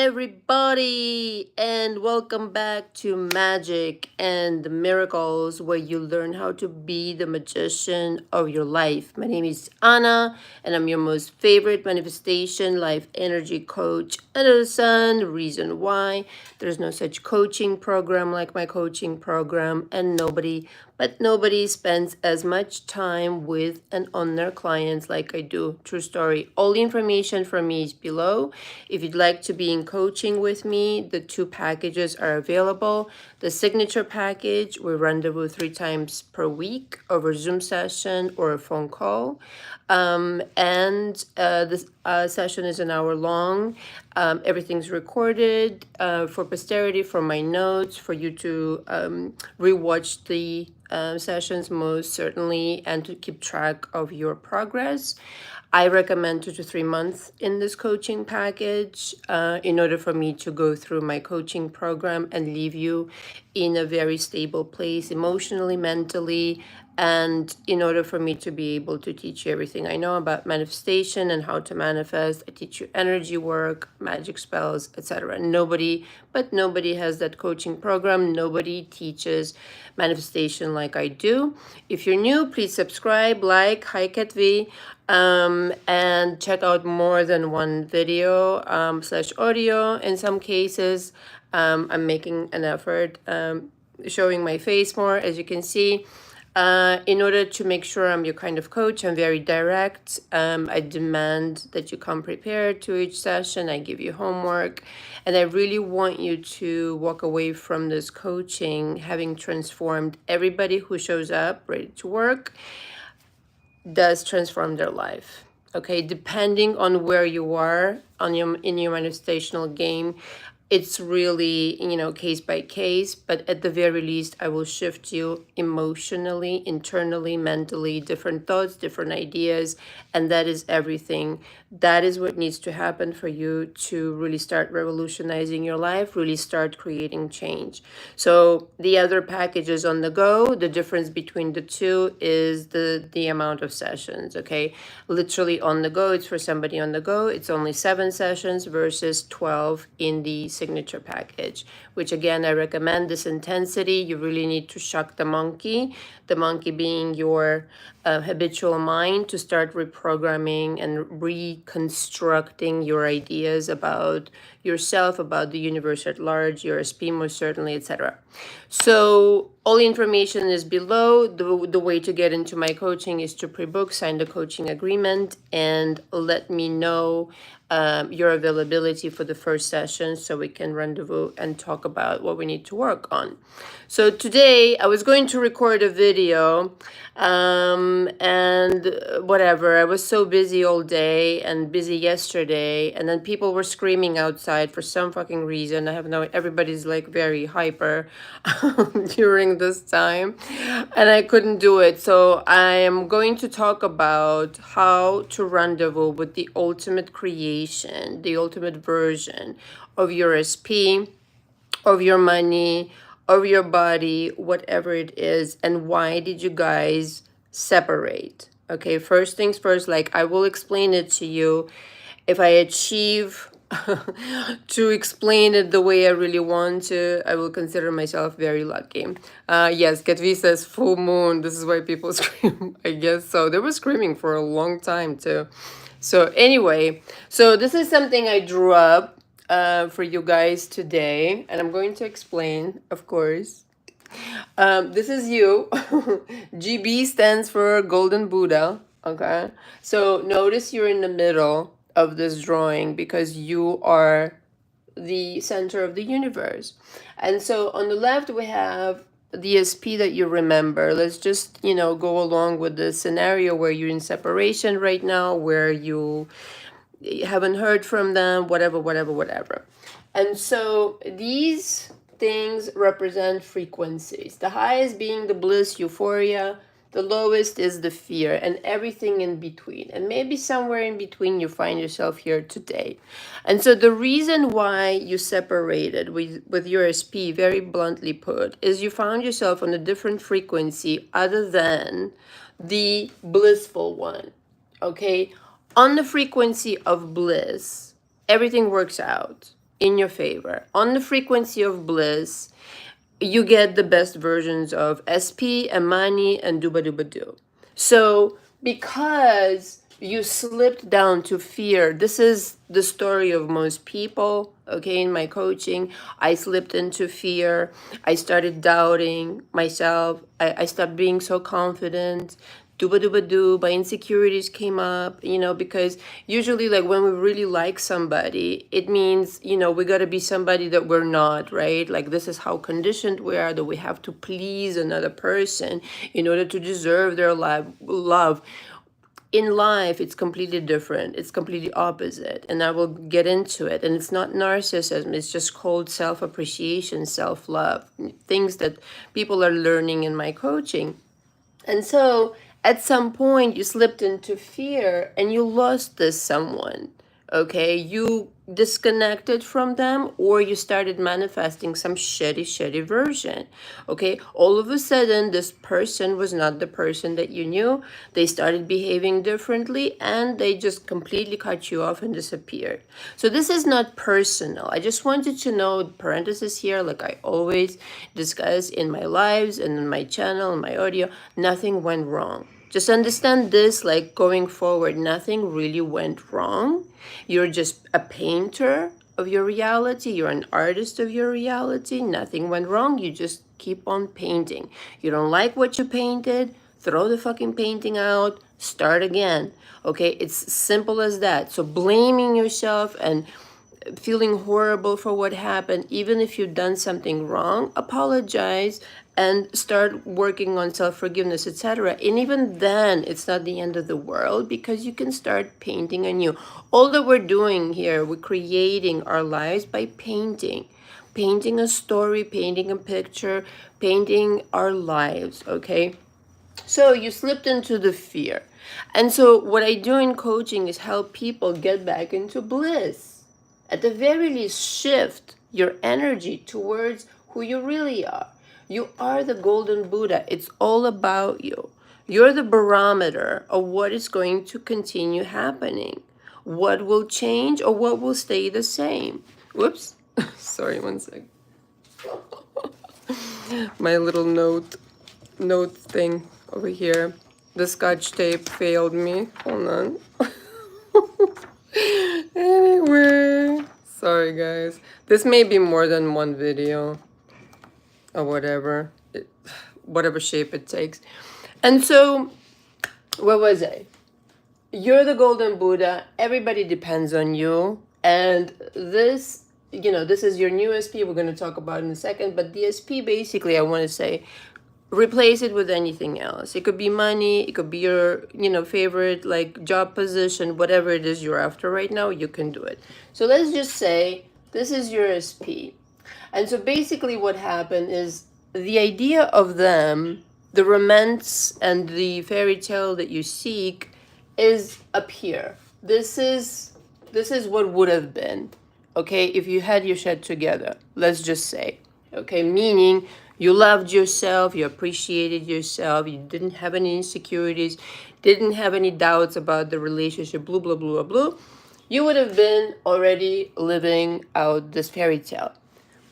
everybody, and welcome back to Magic and Miracles, where you learn how to be the magician of your life. My name is Anna, and I'm your most favorite manifestation life energy coach under the sun. Reason why there's no such coaching program like my coaching program, and nobody spends as much time with and on their clients like I do. True story. All the information from me is below. If you'd like to be in coaching with me, the two packages are available. The signature package, we rendezvous 3 times per week over Zoom session or a phone call. This session is an hour long. Everything's recorded for posterity, for my notes, for you to rewatch the sessions most certainly, and to keep track of your progress. I recommend 2 to 3 months in this coaching package in order for me to go through my coaching program and leave you in a very stable place emotionally, mentally, and in order for me to be able to teach you everything I know about manifestation and how to manifest. I teach you energy work, magic spells, etc. Nobody has that coaching program. Nobody teaches manifestation like I do. If you're new, please subscribe, like, hi Kat V, and check out more than one video slash audio. In some cases, I'm making an effort showing my face more, as you can see. In order to make sure I'm your kind of coach, I'm very direct. I demand that you come prepared to each session. I give you homework. And I really want you to walk away from this coaching having transformed. Everybody who shows up ready to work does transform their life. Okay, depending on where you are in your manifestational game, it's really, case by case, but at the very least, I will shift you emotionally, internally, mentally, different thoughts, different ideas, and that is everything. That is what needs to happen for you to really start revolutionizing your life, really start creating change. So the other packages on the go, the difference between the two is the amount of sessions, okay? Literally on the go, it's for somebody on the go, it's only 7 sessions versus 12 in the signature package, which again, I recommend this intensity. You really need to shock the monkey being your habitual mind, to start reprogramming and reconstructing your ideas about yourself, about the universe at large, your SP most certainly, etc. So all the information is below. The way to get into my coaching is to pre-book, sign the coaching agreement, and let me know your availability for the first session so we can rendezvous and talk about what we need to work on. So today I was going to record a video and whatever, I was so busy all day and busy yesterday, and then people were screaming outside for some fucking reason. I have no, everybody's like very hyper during this time, and I couldn't do it. So I am going to talk about how to rendezvous with the ultimate creation, the ultimate version of your SP, of your money, of your body, whatever it is, and why did you guys separate? Okay, first things first, like I will explain it to you. If I achieve to explain it the way I really want to, I will consider myself very lucky. Yes, Katvi says full moon. This is why people scream. I guess so. They were screaming for a long time too. So anyway, so this is something I drew up for you guys today, and I'm going to explain, of course. This is you. GB stands for Golden Buddha. Okay, so notice you're in the middle of this drawing because you are the center of the universe. And so on the left we have the SP that you remember. Let's just, go along with the scenario where you're in separation right now, where you haven't heard from them, whatever. And so these things represent frequencies. The highest being the bliss, euphoria. The lowest is the fear, and everything in between. And maybe somewhere in between you find yourself here today. And so the reason why you separated with your SP, very bluntly put, is you found yourself on a different frequency other than the blissful one. Okay? On the frequency of bliss, everything works out. in your favor. On the frequency of bliss, you get the best versions of SP and money and dooba dooba doo. So because you slipped down to fear, this is the story of most people, okay, in my coaching. I slipped into fear. I started doubting myself. I stopped being so confident. Dooba dooba doo, my insecurities came up, because usually, like, when we really like somebody, it means, we got to be somebody that we're not, right? Like, this is how conditioned we are, that we have to please another person in order to deserve their love. In life, it's completely different. It's completely opposite. And I will get into it. And it's not narcissism. It's just called self-appreciation, self-love, things that people are learning in my coaching. And so at some point you slipped into fear and you lost this someone. Okay, you disconnected from them, or you started manifesting some shitty version. Okay, all of a sudden this person was not the person that you knew. They started behaving differently and they just completely cut you off and disappeared. So this is not personal. I just wanted to know, parenthesis here, like I always discuss in my lives and in my channel and my audio, nothing went wrong. Just understand this, like going forward, nothing really went wrong. You're just a painter of your reality. You're an artist of your reality. Nothing went wrong. You just keep on painting. You don't like what you painted, throw the fucking painting out, start again. Okay, it's simple as that. So blaming yourself and feeling horrible for what happened, even if you've done something wrong, apologize and start working on self-forgiveness, etc. And even then, it's not the end of the world, because you can start painting anew. All that we're doing here, we're creating our lives by painting a story, painting a picture, painting our lives. Okay, so you slipped into the fear. And so what I do in coaching is help people get back into bliss. At the very least, shift your energy towards who you really are. You are the golden Buddha. It's all about you. You're the barometer of what is going to continue happening. What will change or what will stay the same. Whoops. Sorry, one sec. My little note thing over here. The scotch tape failed me. Hold on. Anyway, sorry guys. This may be more than one video or whatever, whatever shape it takes. And so, where was I? You're the golden Buddha. Everybody depends on you. And this, this is your new SP. We're going to talk about in a second. But the SP, basically, I want to say, replace it with anything else. It could be money, it could be your favorite like job position, whatever it is you're after right now, you can do it. So let's just say this is your SP. And so basically what happened is the idea of them, the romance and the fairy tale that you seek, is up here. This is what would have been, okay, if you had your shit together, let's just say. Okay, meaning you loved yourself, you appreciated yourself, you didn't have any insecurities, didn't have any doubts about the relationship, blah, blah, blah, blah. You would have been already living out this fairy tale.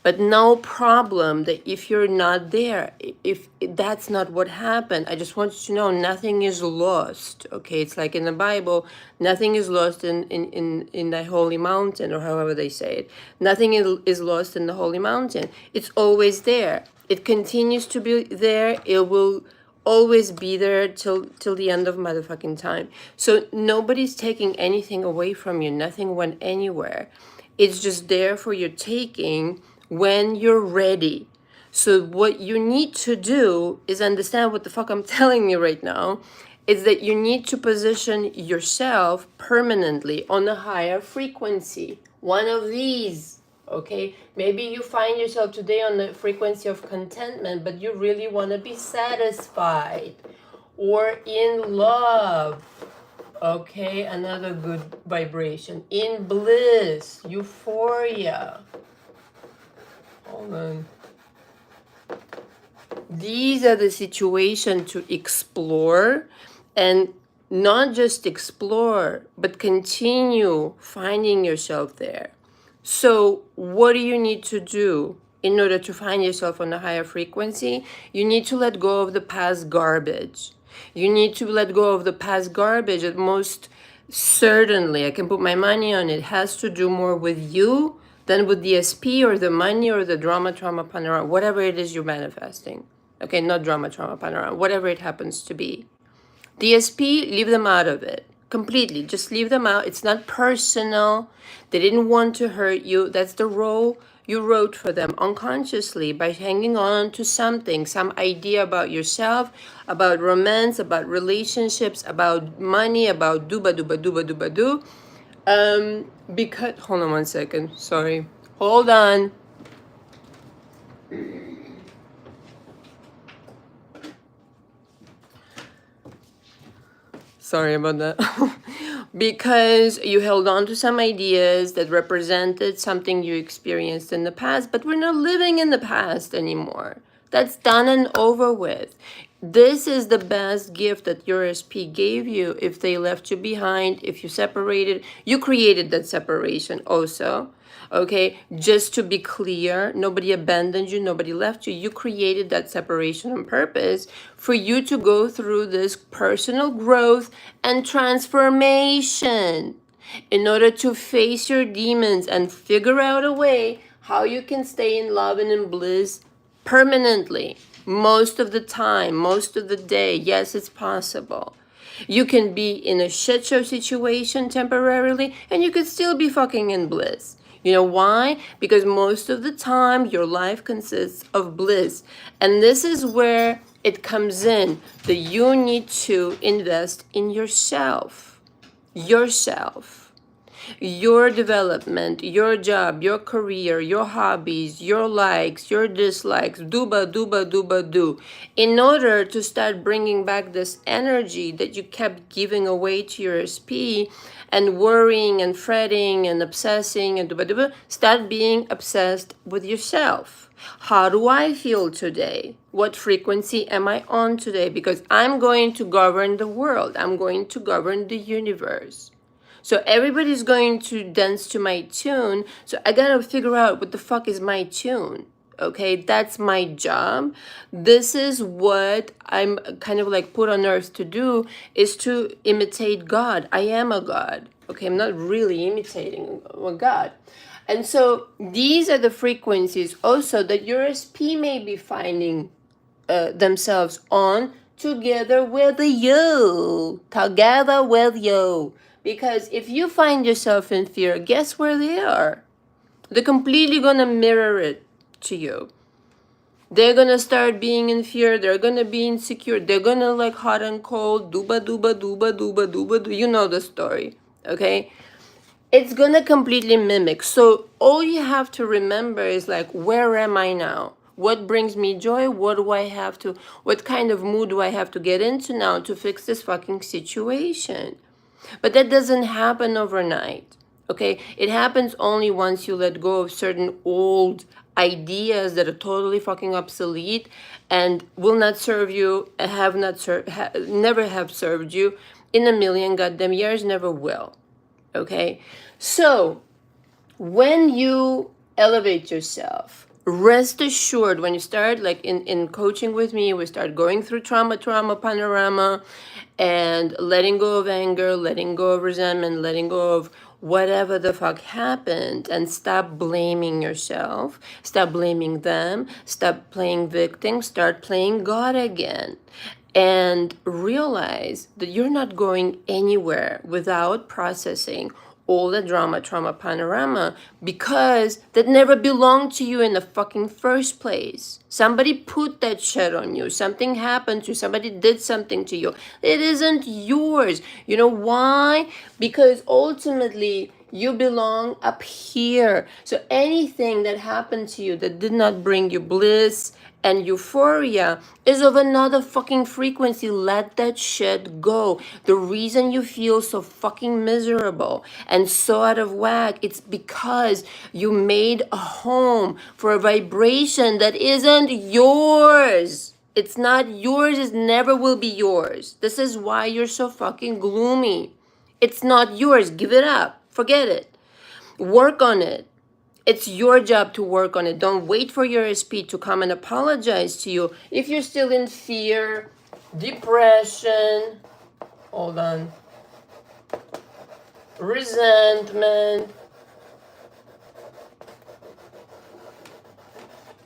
But no problem that if you're not there, if that's not what happened, I just want you to know nothing is lost, okay? It's like in the Bible, nothing is lost in the holy mountain, or however they say it. Nothing is lost in the holy mountain. It's always there. It continues to be there. It will always be there till the end of motherfucking time. So nobody's taking anything away from you. Nothing went anywhere. It's just there for your taking when you're ready. So what you need to do is understand what the fuck I'm telling you right now, is that you need to position yourself permanently on a higher frequency. One of these, okay? Maybe you find yourself today on the frequency of contentment, but you really want to be satisfied or in love. Okay, another good vibration. In bliss, euphoria. Hold on. These are the situations to explore, and not just explore, but continue finding yourself there. So what do you need to do in order to find yourself on a higher frequency? You need to let go of the past garbage. You need to let go of the past garbage. At most certainly, I can put my money on it, has to do more with you than with the SP or the money or the drama, trauma, panorama, whatever it is you're manifesting. Okay, not drama, trauma, panorama, whatever it happens to be. DSP, leave them out of it completely. Just leave them out. It's not personal. They didn't want to hurt you. That's the role you wrote for them unconsciously by hanging on to something, some idea about yourself, about romance, about relationships, about money, about dooba dooba dooba dooba doo. Because, hold on one second. Sorry. Hold on. Sorry about that. Because you held on to some ideas that represented something you experienced in the past, but we're not living in the past anymore. That's done and over with. This is the best gift that your SP gave you. If they left you behind, if you separated, you created that separation also. Okay, just to be clear, nobody abandoned you, nobody left you. You created that separation on purpose for you to go through this personal growth and transformation in order to face your demons and figure out a way how you can stay in love and in bliss permanently. Most of the time, most of the day. Yes, it's possible. You can be in a shit show situation temporarily and you could still be fucking in bliss. You know why? Because most of the time your life consists of bliss. And this is where it comes in that you need to invest in yourself. Your development, your job, your career, your hobbies, your likes, your dislikes, dooba, dooba, dooba, doo, in order to start bringing back this energy that you kept giving away to your SP and worrying and fretting and obsessing and dooba, dooba, start being obsessed with yourself. How do I feel today? What frequency am I on today? Because I'm going to govern the world. I'm going to govern the universe. So everybody's going to dance to my tune. So I gotta figure out what the fuck is my tune. Okay, that's my job. This is what I'm kind of like put on earth to do, is to imitate God. I am a God. Okay, I'm not really imitating a God. And so these are the frequencies also that your SP may be finding themselves on together with you. Together with you. Because if you find yourself in fear, guess where they are? They're completely gonna mirror it to you. They're gonna start being in fear. They're gonna be insecure. They're gonna like hot and cold, dooba dooba dooba dooba dooba doo. You know the story, okay? It's gonna completely mimic. So all you have to remember is like, where am I now? What brings me joy? What kind of mood do I have to get into now to fix this fucking situation? But that doesn't happen overnight, okay? It happens only once you let go of certain old ideas that are totally fucking obsolete and will not serve you, never have served you in a million goddamn years, never will, okay? So when you elevate yourself, rest assured, when you start like in coaching with me, we start going through trauma panorama and letting go of anger, letting go of resentment, letting go of whatever the fuck happened, and stop blaming yourself, stop blaming them, stop playing victim, start playing God again. And realize that you're not going anywhere without processing all the drama, trauma, panorama, because that never belonged to you in the fucking first place. Somebody put that shit on you. Something happened to you. Somebody did something to you. It isn't yours. You know why? Because ultimately, you belong up here. So anything that happened to you that did not bring you bliss and euphoria is of another fucking frequency. Let that shit go. The reason you feel so fucking miserable and so out of whack, it's because you made a home for a vibration that isn't yours. It's not yours. It never will be yours. This is why you're so fucking gloomy. It's not yours. Give it up. Forget it. Work on it. It's your job to work on it. Don't wait for your SP to come and apologize to you. If you're still in fear, depression, hold on, resentment,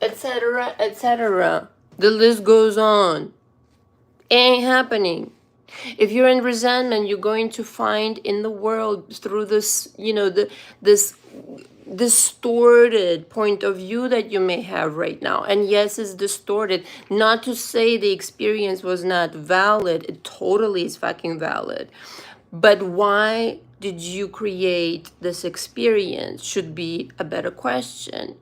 etc., etc., the list goes on. Ain't happening. If you're in resentment, you're going to find in the world through this, this distorted point of view that you may have right now. And yes, it's distorted. Not to say the experience was not valid. It totally is fucking valid. But why did you create this experience should be a better question.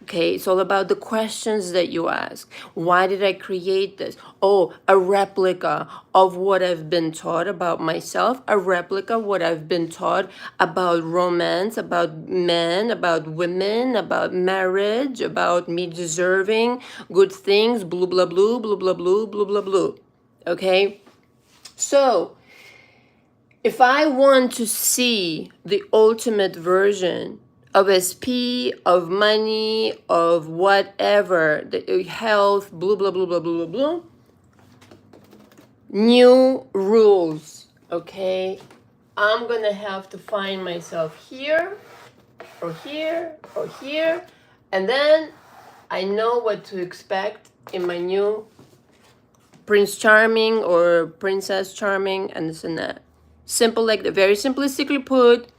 Okay, it's all about the questions that you ask. Why did I create this? Oh, a replica of what I've been taught about myself, a replica of what I've been taught about romance, about men, about women, about marriage, about me deserving good things, blah, blah, blah, blah, blah, blah, blah, blah, blah. Okay? So, if I want to see the ultimate version of SP, of money, of whatever, the health, blah, blah, blah, blah, blah, blah, new rules, okay? I'm gonna have to find myself here, or here, or here, and then I know what to expect in my new Prince Charming or Princess Charming, and this and that. Simple like that, very simplistically put,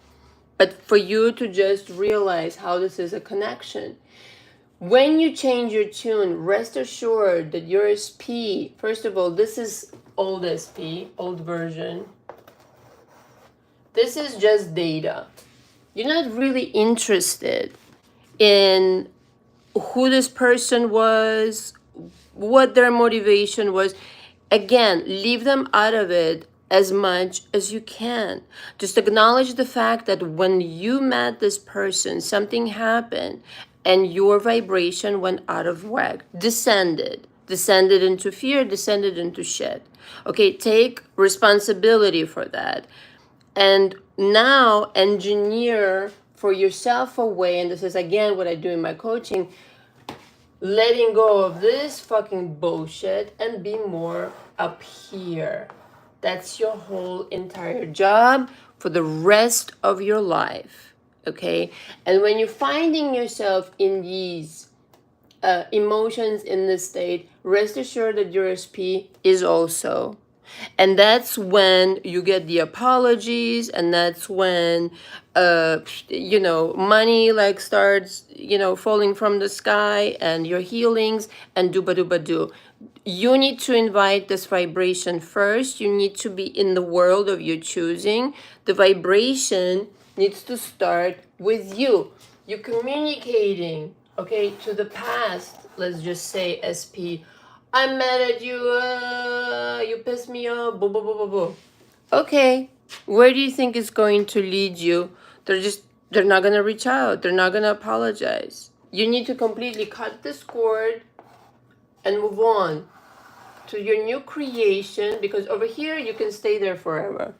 but for you to just realize how this is a connection. When you change your tune, rest assured that your SP, first of all, this is old SP, old version. This is just data. You're not really interested in who this person was, what their motivation was. Again, leave them out of it as much as you can. Just acknowledge the fact that when you met this person, something happened and your vibration went out of whack, descended into fear, descended into shit. Okay, take responsibility for that. And now engineer for yourself a way, and this is again what I do in my coaching, letting go of this fucking bullshit and be more up here. That's your whole entire job for the rest of your life, okay? And when you're finding yourself in these emotions in this state, rest assured that your SP is also. And that's when you get the apologies, and that's when money like starts falling from the sky, and your healings and do. You need to invite this vibration first. You need to be in the world of your choosing. The vibration needs to start with you. You're communicating, okay, to the past. Let's just say SP. I'm mad at you. You pissed me off. Boo, boo, boo, boo, boo. Okay, where do you think it's going to lead you? They're not gonna reach out. They're not gonna apologize. You need to completely cut this cord and move on to your new creation, because over here you can stay there forever.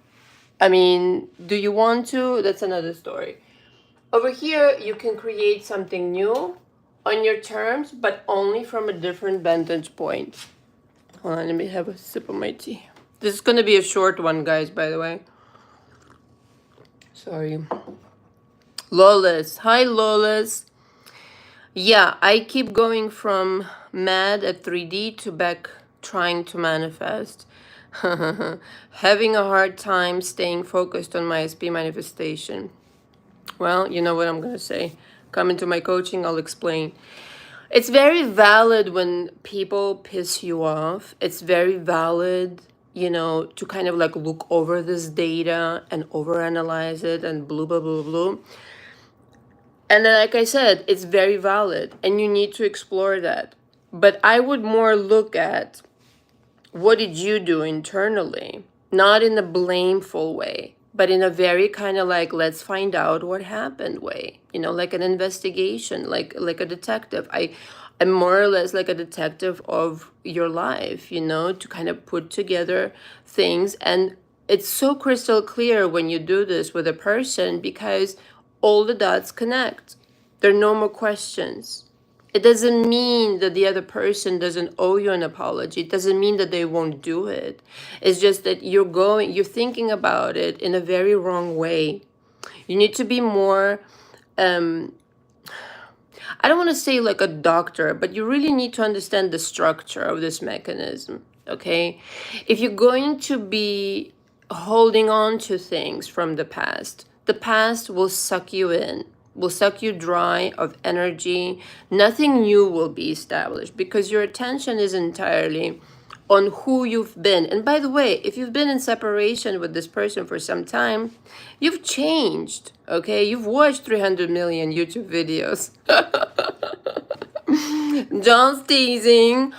I mean, do you want to? That's another story. Over here you can create something new on your terms, but only from a different vantage point. Hold on, let me have a sip of my tea. This is going to be a short one, guys, by the way. Sorry. Lawless. Hi, Lawless. Yeah, I keep going from mad at 3D to back trying to manifest. Having a hard time staying focused on my SP manifestation. Well, you know what I'm going to say. Come into my coaching, I'll explain. It's very valid when people piss you off. It's very valid, to kind of like look over this data and overanalyze it and blah, blah, blah, blah. And then, like I said, it's very valid and you need to explore that. But I would more look at what did you do internally, not in a blameful way, but in a very kind of like, let's find out what happened way, like an investigation, like a detective. I'm more or less like a detective of your life, to kind of put together things. And it's so crystal clear when you do this with a person because all the dots connect. There are no more questions. It doesn't mean that the other person doesn't owe you an apology. It doesn't mean that they won't do it. It's just that you're thinking about it in a very wrong way. You need to be more, I don't want to say like a doctor, but you really need to understand the structure of this mechanism, okay? If you're going to be holding on to things from the past will suck you in, will suck you dry of energy. Nothing new will be established because your attention is entirely on who you've been. And by the way, if you've been in separation with this person for some time, you've changed, okay? You've watched 300 million YouTube videos. Just teasing.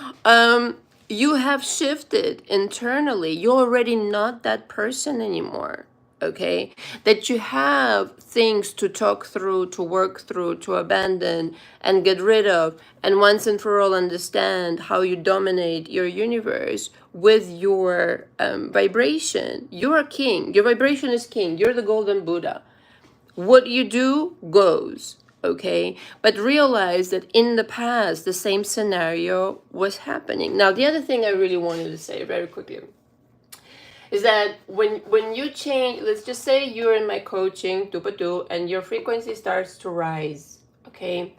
You have shifted internally. You're already not that person anymore, okay? That you have things to talk through, to work through, to abandon and get rid of, and once and for all understand how you dominate your universe with your vibration. You're a king. Your vibration is king. You're the golden Buddha. What you do goes, okay? But realize that in the past, the same scenario was happening. Now, the other thing I really wanted to say very quickly is that when you change, let's just say you're in my coaching, and your frequency starts to rise, okay?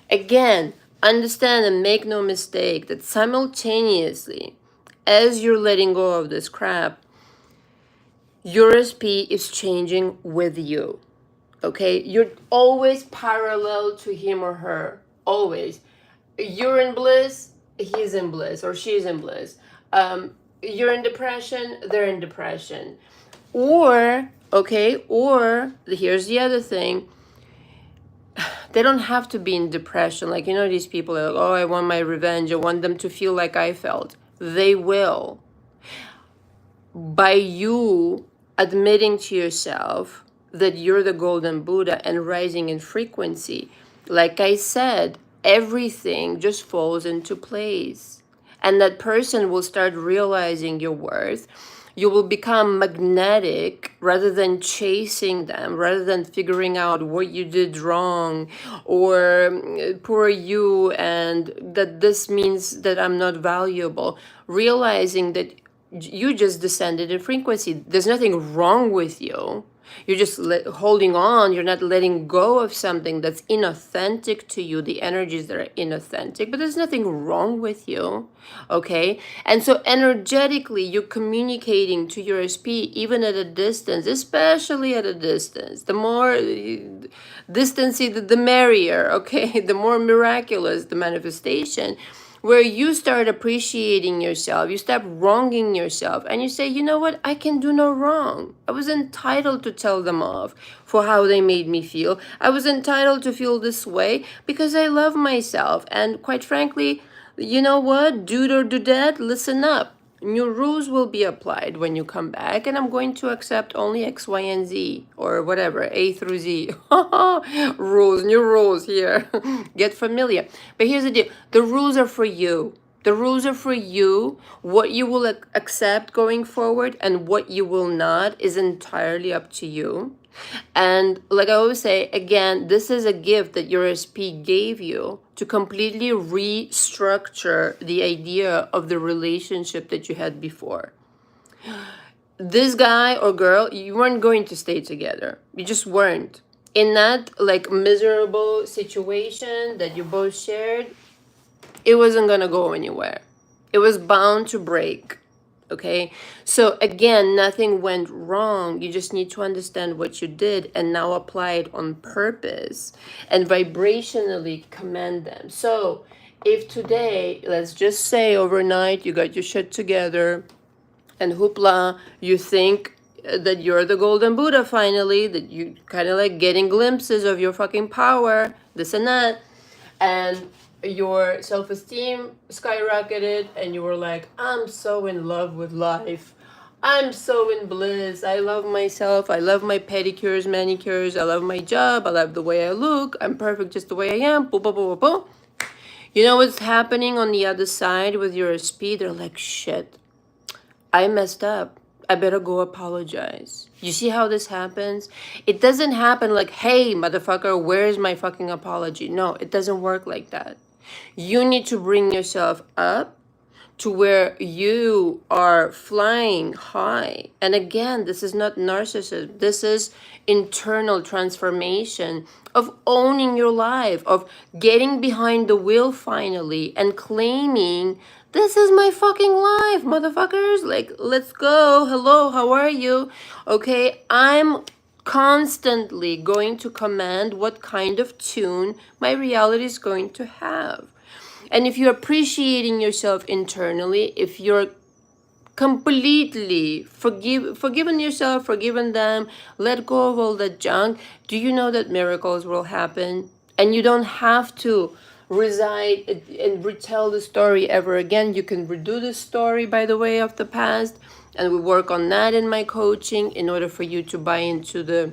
Again, understand and make no mistake that simultaneously, as you're letting go of this crap, your SP is changing with you. Okay, you're always parallel to him or her, always. You're in bliss, he's in bliss, or she's in bliss. You're in depression, they're in depression. Or, okay, or here's the other thing. They don't have to be in depression. Like, you know, these people are like, oh, I want my revenge. I want them to feel like I felt. They will. By you admitting to yourself that you're the golden Buddha and rising in frequency, like I said, everything just falls into place. And that person will start realizing your worth. You will become magnetic rather than chasing them, rather than figuring out what you did wrong or poor you and that this means that I'm not valuable. Realizing that you just descended in frequency. There's nothing wrong with you. You're just holding on. You're not letting go of something that's inauthentic to you, the energies that are inauthentic, but there's nothing wrong with you, okay? And so energetically, you're communicating to your SP even at a distance, especially at a distance. The more distance, the merrier, okay? The more miraculous the manifestation, where you start appreciating yourself, you stop wronging yourself, and you say, you know what, I can do no wrong. I was entitled to tell them off for how they made me feel. I was entitled to feel this way because I love myself. And quite frankly, you know what, dude or dudette, listen up. New rules will be applied when you come back, and I'm going to accept only X, Y, and Z, or whatever, A through Z. Rules, new rules here. Get familiar. But here's the deal. The rules are for you. The rules are for you. What you will accept going forward and what you will not is entirely up to you. And like I always say, again, this is a gift that your SP gave you to completely restructure the idea of the relationship that you had before. This guy or girl, you weren't going to stay together. You just weren't. In that like miserable situation that you both shared, it wasn't gonna go anywhere. It was bound to break. Okay, so again, nothing went wrong. You just need to understand what you did and now apply it on purpose and vibrationally command them. So if today, let's just say overnight, you got your shit together and hoopla, you think that you're the golden Buddha finally, that you kind of like getting glimpses of your fucking power, this and that, and your self-esteem skyrocketed and you were like, I'm so in love with life, I'm so in bliss, I love myself, I love my pedicures, manicures, I love my job, I love the way I look, I'm perfect just the way I am, boom, boom, boom, boom, boom. You know what's happening on the other side with your SP? They're like, shit, I messed up. I better go apologize. You see how this happens? It doesn't happen like, hey, motherfucker, where's my fucking apology? No, it doesn't work like that. You need to bring yourself up to where you are flying high. And again, this is not narcissism. This is internal transformation of owning your life, of getting behind the wheel finally and claiming, this is my fucking life, motherfuckers. Like, let's go. Hello, how are you? Okay, I'm constantly going to command what kind of tune my reality is going to have. And if you're appreciating yourself internally, if you're completely forgiven yourself, forgiven them, let go of all that junk, do you know that miracles will happen? And you don't have to reside and retell the story ever again. You can redo the story, by the way, of the past. And we work on that in my coaching in order for you to buy into the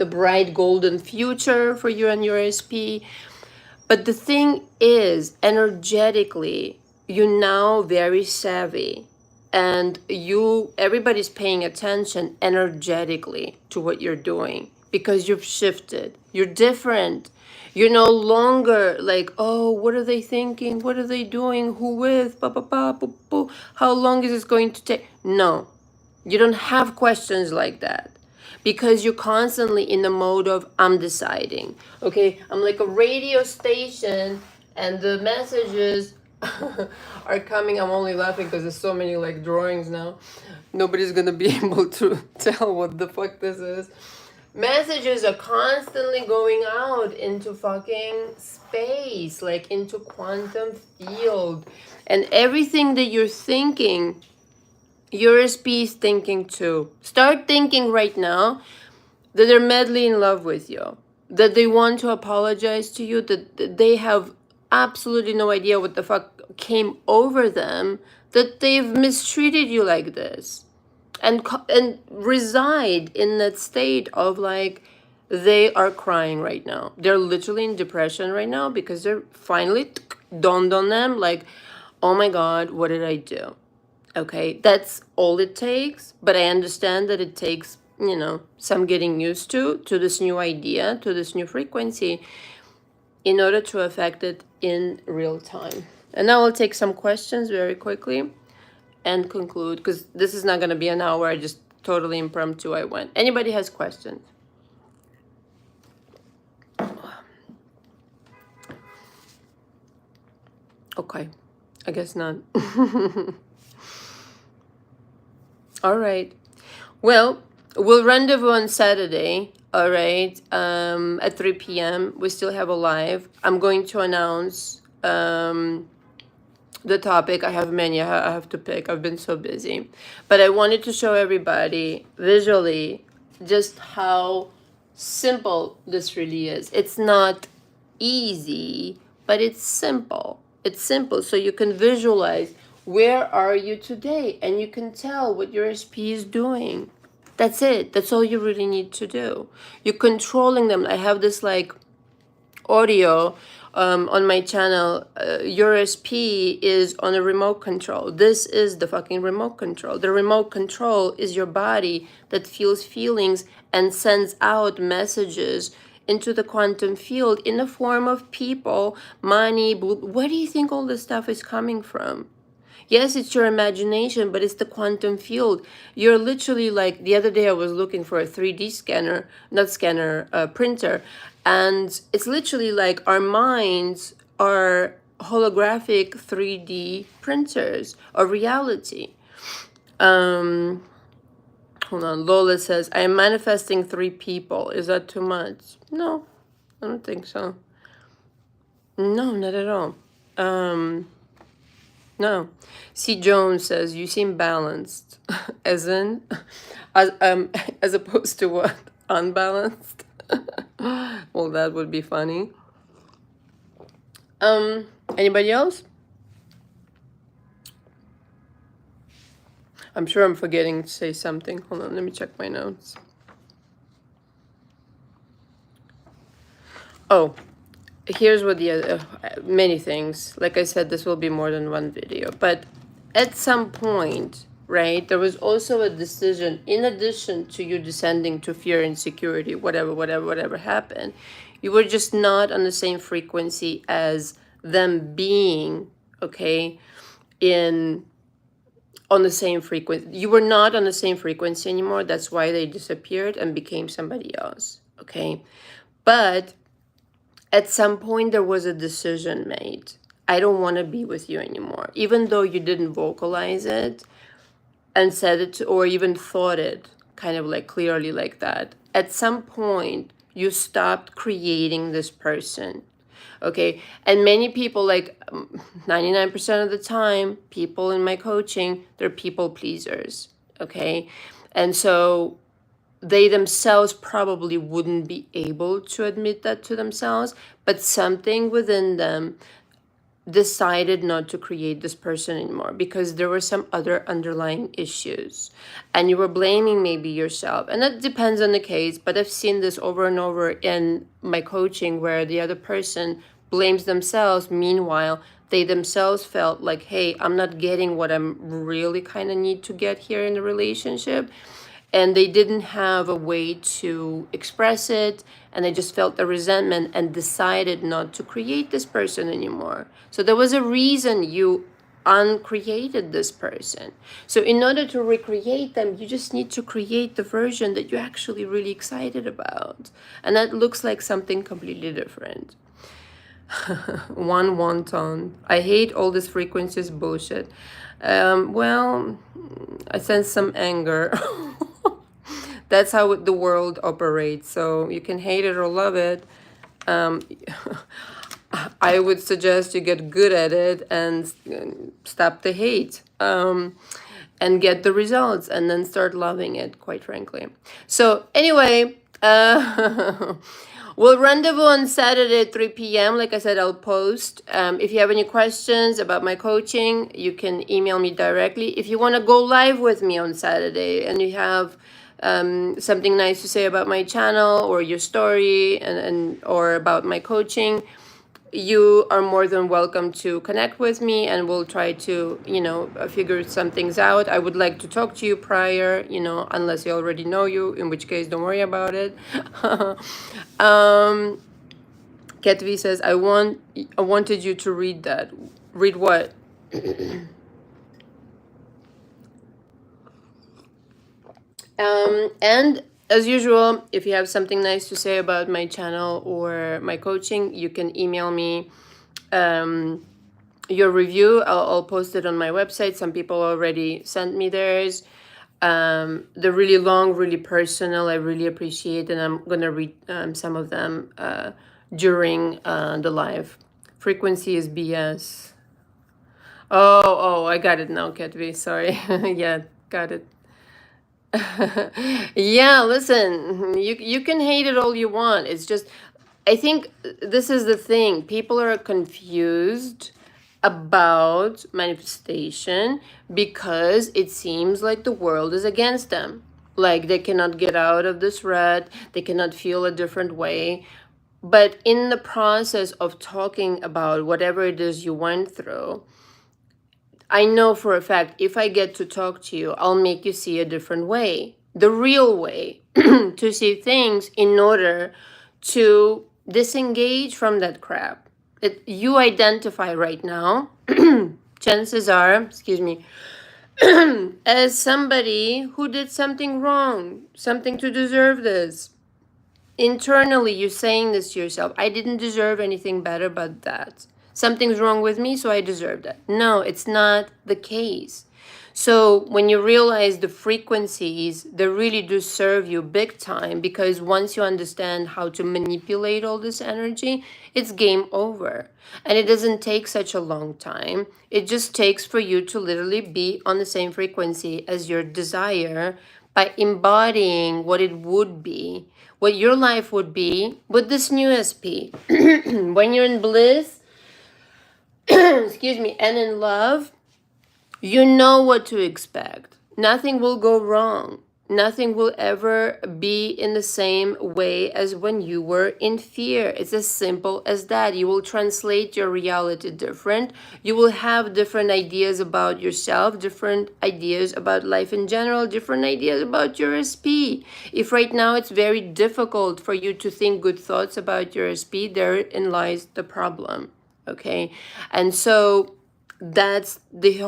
bright golden future for you and your SP. But the thing is, energetically, you're now very savvy, and everybody's paying attention energetically to what you're doing because you've shifted. You're different. You're no longer like, oh, what are they thinking? What are they doing? Who with? Ba, ba, ba, boo, boo. How long is this going to take? No, you don't have questions like that. Because you're constantly in the mode of, I'm deciding. Okay, I'm like a radio station and the messages are coming. I'm only laughing because there's so many like drawings now. Nobody's gonna be able to tell what the fuck this is. Messages are constantly going out into fucking space, like into quantum field. And everything that you're thinking, your SP is thinking too. Start thinking right now that they're madly in love with you, that they want to apologize to you, that they have absolutely no idea what the fuck came over them, that they've mistreated you like this, and reside in that state of like, they are crying right now. They're literally in depression right now because they're finally dawned on them like, oh my God, what did I do? Okay, that's all it takes, but I understand that it takes, some getting used to this new idea, to this new frequency, in order to affect it in real time. And now I'll take some questions very quickly and conclude, because this is not going to be an hour. I just totally impromptu I went. Anybody has questions? Okay, I guess not. All right. Well, we'll rendezvous on Saturday. All right. At 3 p.m. We still have a live. I'm going to announce the topic. I have many. I have to pick. I've been so busy. But I wanted to show everybody visually just how simple this really is. It's not easy, but it's simple. It's simple. So you can visualize, where are you today? And you can tell what your SP is doing. That's it. That's all you really need to do. You're controlling them. I have this like audio on my channel. Your SP is on a remote control. This is the fucking remote control. The remote control is your body that feels feelings and sends out messages into the quantum field in the form of people, money, where do you think all this stuff is coming from? Yes, it's your imagination, but it's the quantum field. You're literally like, the other day I was looking for a 3D scanner, printer. And it's literally like our minds are holographic 3D printers of reality. Hold on, Lola says, I am manifesting 3 people. Is that too much? No, I don't think so. No, not at all. No. C. Jones says, you seem balanced. As in, as opposed to what? Unbalanced? Well, that would be funny. Anybody else? I'm sure I'm forgetting to say something. Hold on, let me check my notes. Oh, here's what the many things. Like I said, this will be more than one video. But at some point, right? There was also a decision, in addition to you descending to fear, insecurity, whatever happened, you were just not on the same frequency as them being, okay, in on the same frequency. You were not on the same frequency anymore. That's why they disappeared and became somebody else, okay? But at some point there was a decision made. I don't want to be with you anymore. Even though you didn't vocalize it and said it, or even thought it kind of like clearly like that, at some point you stopped creating this person. Okay. And many people, like 99% of the time, people in my coaching, they're people pleasers. Okay. And so they themselves probably wouldn't be able to admit that to themselves, but something within them decided not to create this person anymore because there were some other underlying issues, and you were blaming maybe yourself. And that depends on the case, but I've seen this over and over in my coaching where the other person blames themselves. Meanwhile, they themselves felt like, hey, I'm not getting what I'm really kind of need to get here in the relationship, and they didn't have a way to express it, and they just felt the resentment and decided not to create this person anymore. So there was a reason you uncreated this person. So in order to recreate them, you just need to create the version that you're actually really excited about, and that looks like something completely different. One wonton. I hate all this frequencies bullshit. Well, I sense some anger. That's how the world operates. So you can hate it or love it. I would suggest you get good at it and stop the hate, and get the results, and then start loving it, quite frankly. So anyway, we'll rendezvous on Saturday at 3 p.m. Like I said, I'll post. If you have any questions about my coaching, you can email me directly. If you want to go live with me on Saturday and you have something nice to say about my channel or your story and or about my coaching, you are more than welcome to connect with me, and we'll try to, figure some things out. I would like to talk to you prior, unless you already know you, in which case don't worry about it. Ketvi says, I wanted you to read that. Read what? And as usual, if you have something nice to say about my channel or my coaching, you can email me your review. I'll post it on my website. Some people already sent me theirs. They're really long, really personal. I really appreciate, and I'm going to read some of them during the live. Frequency is BS. Oh, I got it now, Ketvi. Sorry. Yeah, got it. Yeah, listen, you can hate it all you want. It's just, I think this is the thing. People are confused about manifestation because it seems like the world is against them. Like they cannot get out of this rut. They cannot feel a different way. But in the process of talking about whatever it is you went through, I know for a fact, if I get to talk to you, I'll make you see a different way, the real way to see things in order to disengage from that crap. You identify right now, chances are, as somebody who did something wrong, something to deserve this. Internally, you're saying this to yourself. I didn't deserve anything better but that. Something's wrong with me, so I deserve that. No, it's not the case. So when you realize the frequencies, they really do serve you big time, because once you understand how to manipulate all this energy, it's game over. And it doesn't take such a long time. It just takes for you to literally be on the same frequency as your desire by embodying what it would be, what your life would be with this new SP. When you're in bliss, and in love, you know what to expect. Nothing will go wrong. Nothing will ever be in the same way as when you were in fear. It's as simple as that. You will translate your reality different. You will have different ideas about yourself, different ideas about life in general, different ideas about your SP. If right now it's very difficult for you to think good thoughts about your SP, therein lies the problem. Okay? And so that's the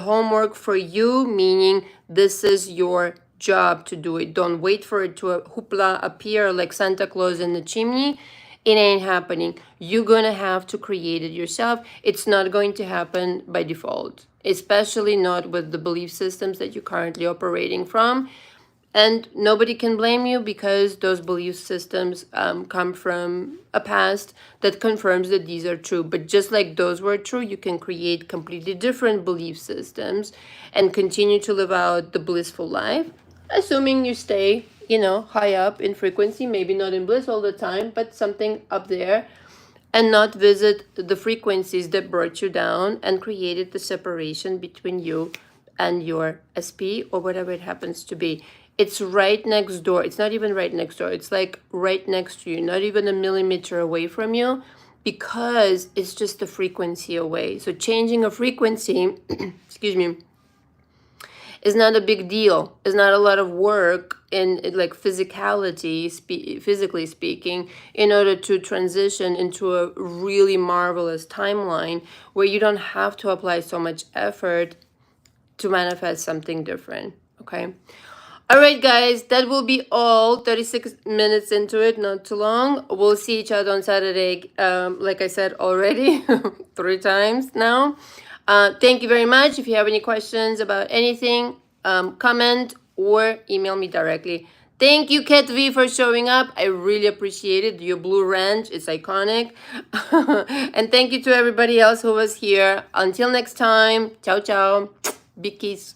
homework for you, meaning this is your job to do it. Don't wait for it to hoopla appear like Santa Claus in the chimney. It ain't happening. You're gonna have to create it yourself. It's not going to happen by default, especially not with the belief systems that you're currently operating from. And nobody can blame you because those belief systems come from a past that confirms that these are true. But just like those were true, you can create completely different belief systems and continue to live out the blissful life, assuming you stay, high up in frequency, maybe not in bliss all the time, but something up there, and not visit the frequencies that brought you down and created the separation between you and your SP or whatever it happens to be. It's right next door. It's not even right next door. It's like right next to you, not even a millimeter away from you, because it's just a frequency away. So changing a frequency, excuse me, is not a big deal. It's not a lot of work in like physicality, physically speaking, in order to transition into a really marvelous timeline where you don't have to apply so much effort to manifest something different. Okay. All right, guys, that will be all. 36 minutes into it, not too long. We'll see each other on Saturday, like I said already, 3 times now. Thank you very much. If you have any questions about anything, comment or email me directly. Thank you, Kat V, for showing up. I really appreciate it. Your blue ranch is iconic. And thank you to everybody else who was here. Until next time, ciao, ciao. Big kiss.